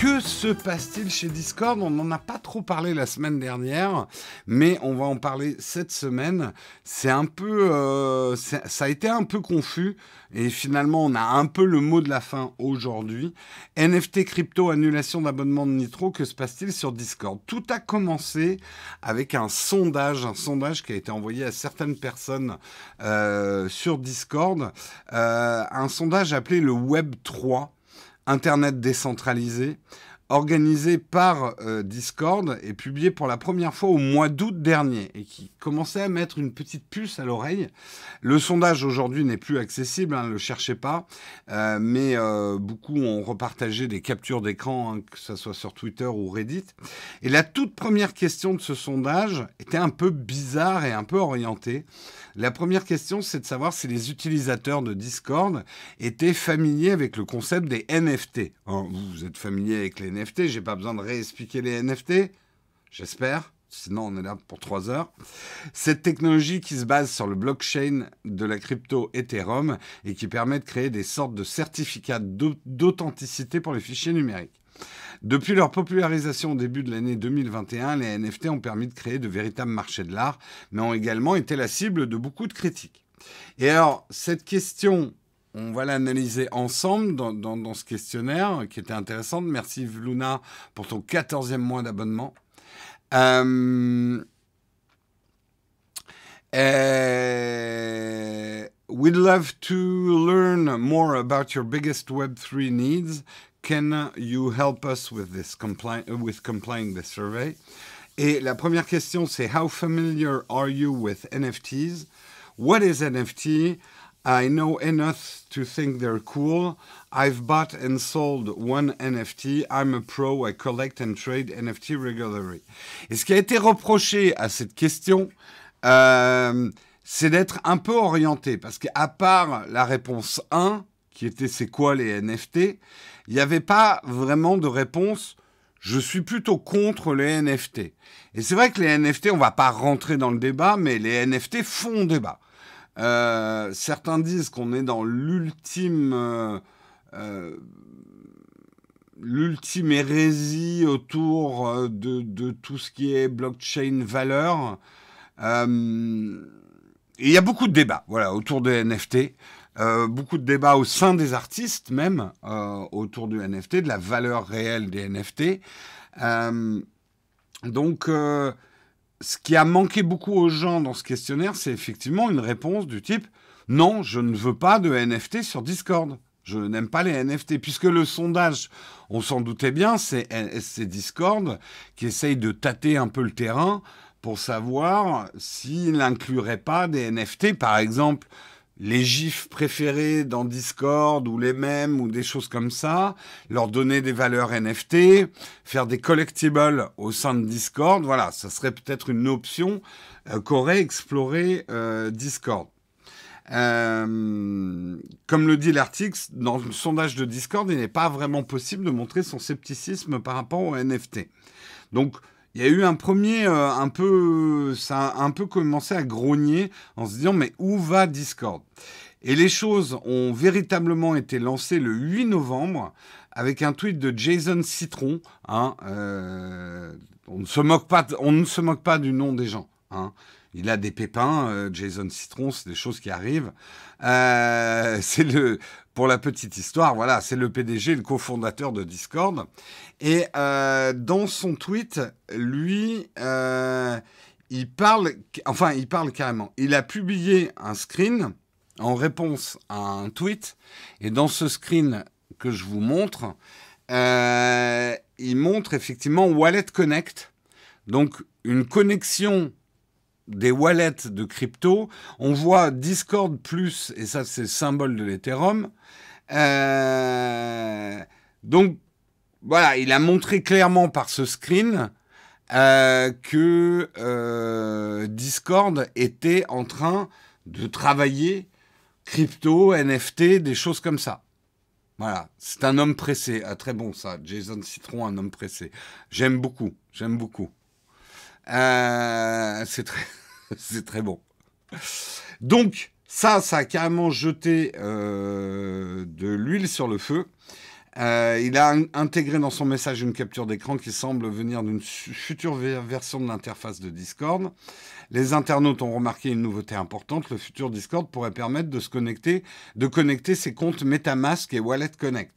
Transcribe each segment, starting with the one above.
que se passe-t-il chez Discord? On n'en a pas trop parlé la semaine dernière, mais on va en parler cette semaine. C'est un peu, ça a été un peu confus, et finalement, on a un peu le mot de la fin aujourd'hui. NFT crypto, annulation d'abonnement de Nitro, que se passe-t-il sur Discord? Tout a commencé avec un sondage qui a été envoyé à certaines personnes sur Discord, un sondage appelé le Web 3. Internet décentralisé, organisé par Discord et publié pour la première fois au mois d'août dernier et qui commençait à mettre une petite puce à l'oreille. Le sondage aujourd'hui n'est plus accessible, ne le cherchez pas, mais beaucoup ont repartagé des captures d'écran, que ce soit sur Twitter ou Reddit. Et la toute première question de ce sondage était un peu bizarre et un peu orientée. La première question, c'est de savoir si les utilisateurs de Discord étaient familiers avec le concept des NFT. Vous êtes familier avec les NFT, j'ai pas besoin de réexpliquer les NFT, j'espère, sinon on est là pour 3 heures. Cette technologie qui se base sur le blockchain de la crypto Ethereum et qui permet de créer des sortes de certificats d'authenticité pour les fichiers numériques. Depuis leur popularisation au début de l'année 2021, les NFT ont permis de créer de véritables marchés de l'art, mais ont également été la cible de beaucoup de critiques. Et alors, cette question, on va l'analyser ensemble dans ce questionnaire qui était intéressant. Merci Luna pour ton 14e mois d'abonnement. We'd love to learn more about your biggest Web3 needs. Can you help us with this complying this survey? Et la première question, c'est How familiar are you with NFTs? What is NFT? I know enough to think they're cool. I've bought and sold one NFT. I'm a pro. I collect and trade NFT regularly. Et ce qui a été reproché à cette question, c'est d'être un peu orienté. Parce qu'à part la réponse 1, qui était c'est quoi les NFT, il n'y avait pas vraiment de réponse. Je suis plutôt contre les NFT. Et c'est vrai que les NFT, on ne va pas rentrer dans le débat, mais les NFT font débat. Certains disent qu'on est dans l'ultime hérésie autour de tout ce qui est blockchain valeur. Il y a beaucoup de débats autour des NFT. Beaucoup de débats au sein des artistes même autour du NFT, de la valeur réelle des NFT. Donc, ce qui a manqué beaucoup aux gens dans ce questionnaire, c'est effectivement une réponse du type « Non, je ne veux pas de NFT sur Discord. Je n'aime pas les NFT. » Puisque le sondage, on s'en doutait bien, c'est Discord qui essaye de tâter un peu le terrain pour savoir s'il n'inclurait pas des NFT, par exemple les gifs préférés dans Discord ou les mèmes ou des choses comme ça, leur donner des valeurs NFT, faire des collectibles au sein de Discord, voilà, ça serait peut-être une option qu'aurait exploré Discord. Comme le dit l'article, dans le sondage de Discord, il n'est pas vraiment possible de montrer son scepticisme par rapport aux NFT. Donc, il y a eu un premier, ça a un peu commencé à grogner en se disant mais où va Discord? Et les choses ont véritablement été lancées le 8 novembre avec un tweet de Jason Citron. On ne se moque pas du nom des gens. Il a des pépins, Jason Citron, c'est des choses qui arrivent. Pour la petite histoire, voilà, c'est le PDG, le cofondateur de Discord. Et dans son tweet, lui, il parle carrément. Il a publié un screen en réponse à un tweet. Et dans ce screen que je vous montre, il montre effectivement Wallet Connect. Donc, une connexion des wallets de crypto. On voit Discord plus, et ça c'est le symbole de l'Ethereum. Donc voilà, il a montré clairement par ce screen que Discord était en train de travailler crypto, NFT, des choses comme ça. Voilà, c'est un homme pressé. Ah, très bon ça, Jason Citron, un homme pressé. J'aime beaucoup. C'est très bon. Donc, ça a carrément jeté de l'huile sur le feu. Il a intégré dans son message une capture d'écran qui semble venir d'une future version de l'interface de Discord. Les internautes ont remarqué une nouveauté importante. Le futur Discord pourrait permettre de connecter ses comptes MetaMask et Wallet Connect.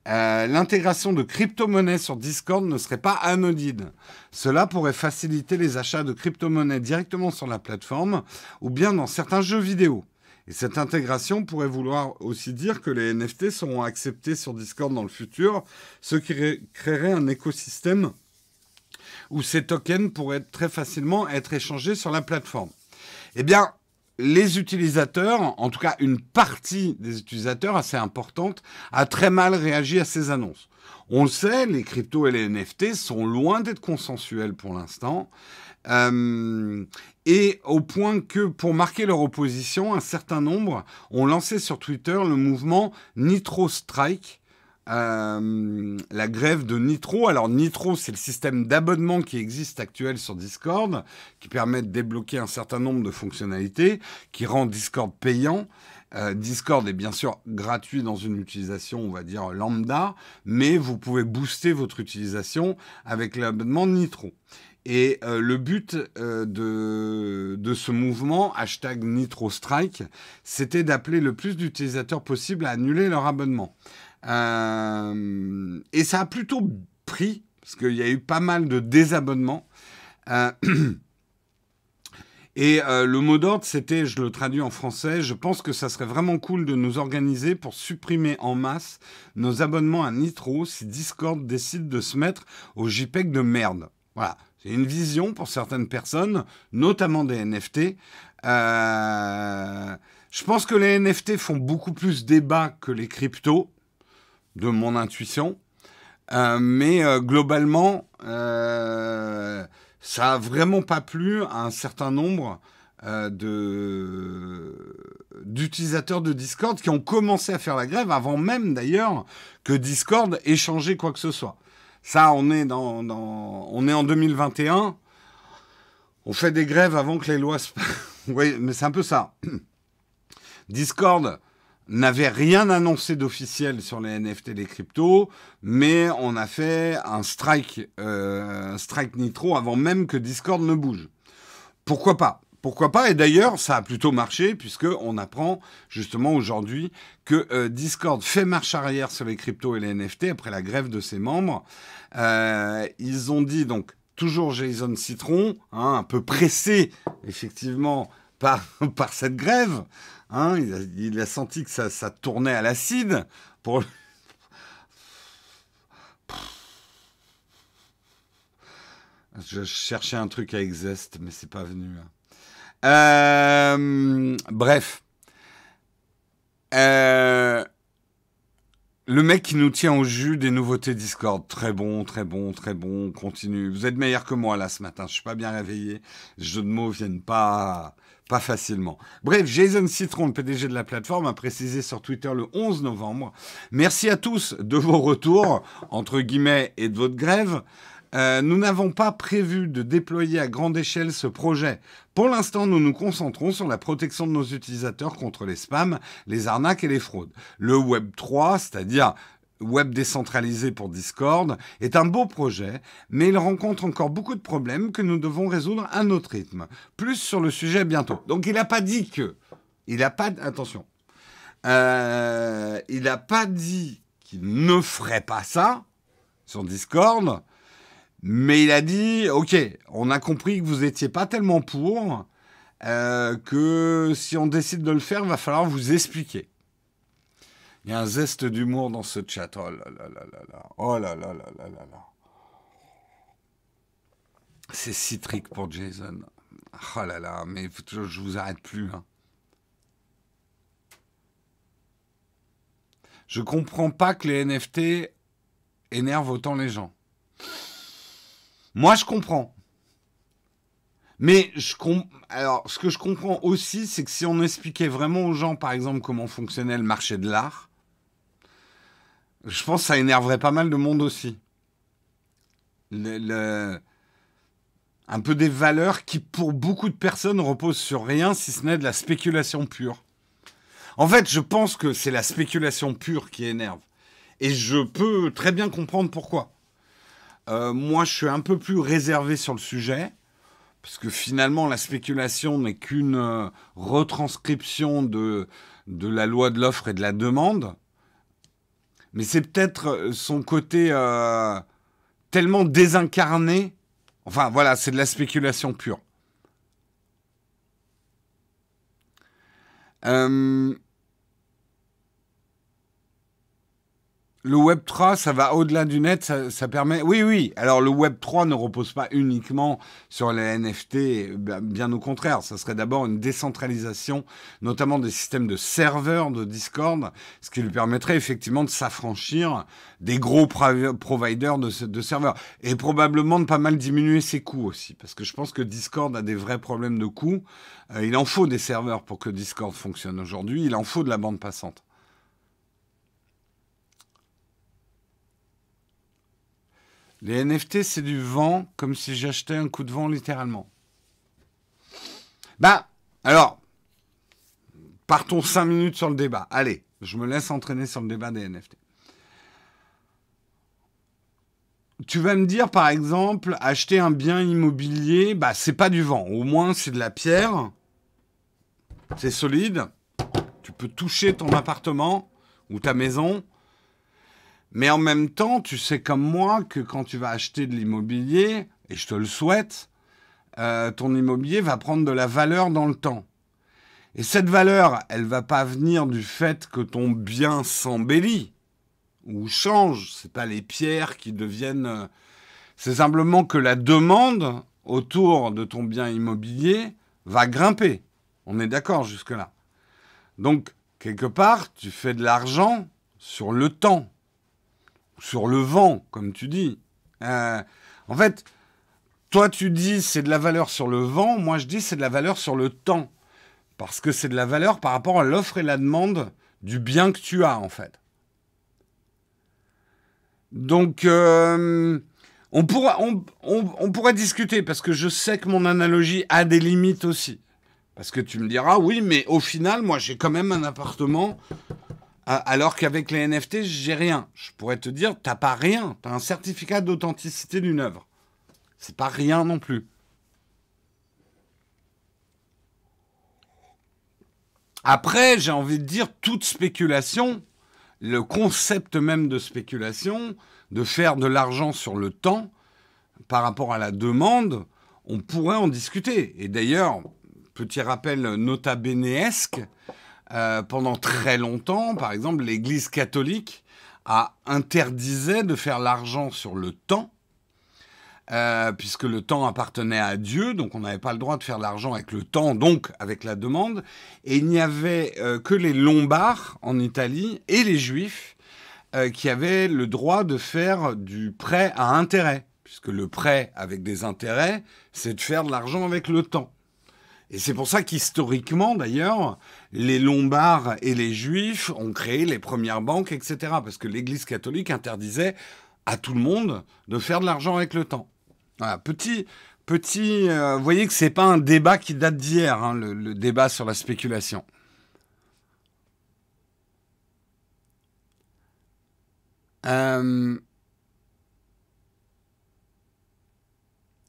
L'intégration de crypto-monnaies sur Discord ne serait pas anodine. Cela pourrait faciliter les achats de crypto-monnaies directement sur la plateforme ou bien dans certains jeux vidéo. Et cette intégration pourrait vouloir aussi dire que les NFT seront acceptés sur Discord dans le futur, ce qui créerait un écosystème où ces tokens pourraient très facilement être échangés sur la plateforme. Eh bien, les utilisateurs, en tout cas une partie des utilisateurs assez importante, a très mal réagi à ces annonces. On le sait, les cryptos et les NFT sont loin d'être consensuels pour l'instant. Et au point que, pour marquer leur opposition, un certain nombre ont lancé sur Twitter le mouvement Nitro Strike, la grève de Nitro. Alors Nitro, c'est le système d'abonnement qui existe actuel sur Discord, qui permet de débloquer un certain nombre de fonctionnalités, qui rend Discord payant. Discord est bien sûr gratuit dans une utilisation, on va dire, lambda, mais vous pouvez booster votre utilisation avec l'abonnement Nitro. Et le but de ce mouvement, hashtag NitroStrike, c'était d'appeler le plus d'utilisateurs possible à annuler leur abonnement. Et ça a plutôt pris, parce qu'il y a eu pas mal de désabonnements. Et le mot d'ordre, c'était, je le traduis en français, je pense que ça serait vraiment cool de nous organiser pour supprimer en masse nos abonnements à Nitro si Discord décide de se mettre au JPEG de merde. Voilà. C'est une vision pour certaines personnes, notamment des NFT. Je pense que les NFT font beaucoup plus débat que les cryptos, de mon intuition. Mais globalement, ça n'a vraiment pas plu à un certain nombre d'utilisateurs de Discord qui ont commencé à faire la grève avant même d'ailleurs que Discord ait changé quoi que ce soit. Ça, on est en 2021. On fait des grèves avant que les lois se... Oui, mais c'est un peu ça. Discord n'avait rien annoncé d'officiel sur les NFT et les cryptos, mais on a fait un strike Nitro avant même que Discord ne bouge. Pourquoi pas ? Pourquoi pas ? Et d'ailleurs, ça a plutôt marché, puisqu'on apprend justement aujourd'hui que Discord fait marche arrière sur les cryptos et les NFT après la grève de ses membres. Ils ont dit, donc, toujours Jason Citron, un peu pressé, effectivement, par cette grève. Il a senti que ça tournait à l'acide pour... Je cherchais un truc avec zeste, mais c'est pas venu. Bref. Le mec qui nous tient au jus des nouveautés Discord. Très bon, très bon, très bon. Continue. Vous êtes meilleur que moi là ce matin. Je suis pas bien réveillé. Les jeux de mots viennent pas facilement. Bref, Jason Citron, le PDG de la plateforme, a précisé sur Twitter le 11 novembre. Merci à tous de vos retours, entre guillemets, et de votre grève. Nous n'avons pas prévu de déployer à grande échelle ce projet. Pour l'instant, nous nous concentrons sur la protection de nos utilisateurs contre les spams, les arnaques et les fraudes. Le Web 3, c'est-à-dire web décentralisé pour Discord, est un beau projet, mais il rencontre encore beaucoup de problèmes que nous devons résoudre à notre rythme. Plus sur le sujet bientôt. Donc il n'a pas dit que... Attention. Il n'a pas dit qu'il ne ferait pas ça sur Discord... Mais il a dit, ok, on a compris que vous n'étiez pas tellement pour, que si on décide de le faire, il va falloir vous expliquer. Il y a un zeste d'humour dans ce chat. Oh là là là là là. Oh là là là là là là. C'est citrique pour Jason. Oh là là, mais je vous arrête plus. Hein. Je comprends pas que les NFT énervent autant les gens. Moi, je comprends. Mais alors, ce que je comprends aussi, c'est que si on expliquait vraiment aux gens, par exemple, comment fonctionnait le marché de l'art, je pense que ça énerverait pas mal de monde aussi. Un peu des valeurs qui, pour beaucoup de personnes, reposent sur rien, si ce n'est de la spéculation pure. En fait, je pense que c'est la spéculation pure qui énerve. Et je peux très bien comprendre pourquoi. Moi, je suis un peu plus réservé sur le sujet, parce que finalement, la spéculation n'est qu'une retranscription de la loi de l'offre et de la demande. Mais c'est peut-être son côté tellement désincarné. Enfin, voilà, c'est de la spéculation pure. Le Web3, ça va au-delà du net, ça permet... Oui, oui, alors le Web3 ne repose pas uniquement sur les NFT, bien au contraire, ça serait d'abord une décentralisation, notamment des systèmes de serveurs de Discord, ce qui lui permettrait effectivement de s'affranchir des gros providers de serveurs, et probablement de pas mal diminuer ses coûts aussi, parce que je pense que Discord a des vrais problèmes de coûts. Il en faut des serveurs pour que Discord fonctionne aujourd'hui, il en faut de la bande passante. Les NFT, c'est du vent, comme si j'achetais un coup de vent, littéralement. Bah, alors, partons 5 minutes sur le débat. Allez, je me laisse entraîner sur le débat des NFT. Tu vas me dire, par exemple, acheter un bien immobilier, bah, c'est pas du vent. Au moins, c'est de la pierre. C'est solide. Tu peux toucher ton appartement ou ta maison. Mais en même temps, tu sais comme moi que quand tu vas acheter de l'immobilier, et je te le souhaite, ton immobilier va prendre de la valeur dans le temps. Et cette valeur, elle ne va pas venir du fait que ton bien s'embellit ou change. Ce n'est pas les pierres qui deviennent... c'est simplement que la demande autour de ton bien immobilier va grimper. On est d'accord jusque-là. Donc, quelque part, tu fais de l'argent sur le temps. Sur le vent, comme tu dis. En fait, toi tu dis c'est de la valeur sur le vent, moi je dis c'est de la valeur sur le temps. Parce que c'est de la valeur par rapport à l'offre et la demande du bien que tu as, en fait. Donc, on pourrait discuter, parce que je sais que mon analogie a des limites aussi. Parce que tu me diras, oui, mais au final, moi j'ai quand même un appartement... Alors qu'avec les NFT, j'ai rien. Je pourrais te dire, t'as pas rien. T'as un certificat d'authenticité d'une œuvre. C'est pas rien non plus. Après, j'ai envie de dire, toute spéculation, le concept même de spéculation, de faire de l'argent sur le temps, par rapport à la demande, on pourrait en discuter. Et d'ailleurs, petit rappel nota benesque, pendant très longtemps, par exemple, l'Église catholique a interdisait de faire l'argent sur le temps, puisque le temps appartenait à Dieu, donc on n'avait pas le droit de faire de l'argent avec le temps, donc avec la demande. Et il n'y avait que les Lombards en Italie et les Juifs qui avaient le droit de faire du prêt à intérêt, puisque le prêt avec des intérêts, c'est de faire de l'argent avec le temps. Et c'est pour ça qu'historiquement, d'ailleurs, les Lombards et les Juifs ont créé les premières banques, etc. Parce que l'Église catholique interdisait à tout le monde de faire de l'argent avec le temps. Voilà, vous voyez que c'est pas un débat qui date d'hier, hein, le débat sur la spéculation.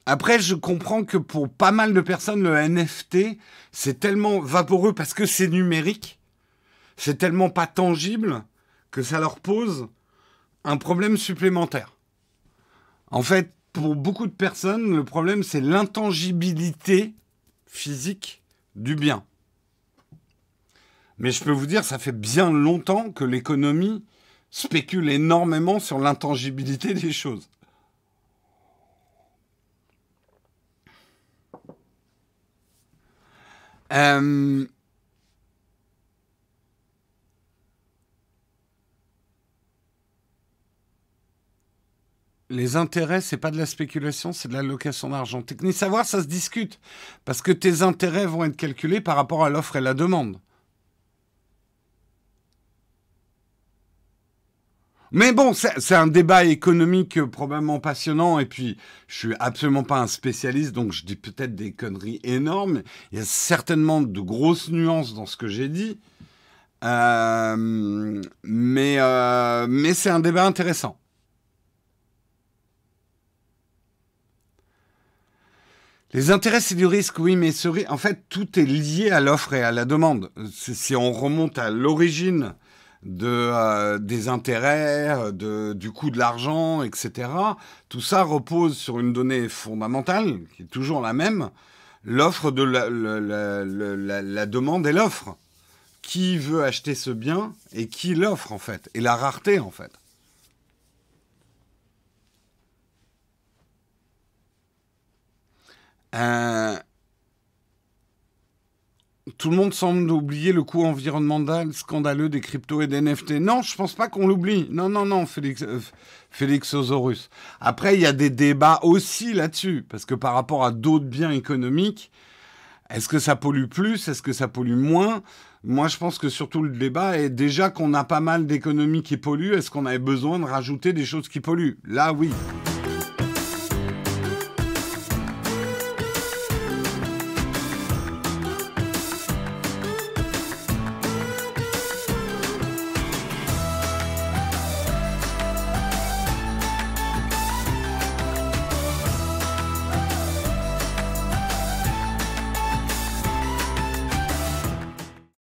Après, je comprends que pour pas mal de personnes, le NFT, c'est tellement vaporeux parce que c'est numérique, c'est tellement pas tangible que ça leur pose un problème supplémentaire. En fait, pour beaucoup de personnes, le problème, c'est l'intangibilité physique du bien. Mais je peux vous dire, ça fait bien longtemps que l'économie spécule énormément sur l'intangibilité des choses. Les intérêts, c'est pas de la spéculation, c'est de la location d'argent. Technique savoir, ça se discute. Parce que tes intérêts vont être calculés par rapport à l'offre et la demande. Mais bon, c'est un débat économique probablement passionnant. Et puis, je suis absolument pas un spécialiste, donc je dis peut-être des conneries énormes. Il y a certainement de grosses nuances dans ce que j'ai dit. Mais c'est un débat intéressant. Les intérêts, c'est du risque, oui, mais en fait, tout est lié à l'offre et à la demande. Si on remonte à l'origine des intérêts, du coût de l'argent, etc., tout ça repose sur une donnée fondamentale, qui est toujours la même, l'offre de la demande et l'offre. Qui veut acheter ce bien et qui l'offre, en fait, et la rareté, en fait. Euh, Tout le monde semble oublier le coût environnemental scandaleux des cryptos et des NFT. Non, je pense pas qu'on l'oublie. Non, non, non, Félix Osorus. Après, il y a des débats aussi là-dessus, parce que par rapport à d'autres biens économiques, est-ce que ça pollue plus? Est-ce que ça pollue moins? Moi, je pense que surtout le débat est déjà qu'on a pas mal d'économies qui polluent. Est-ce qu'on avait besoin de rajouter des choses qui polluent? Là, oui.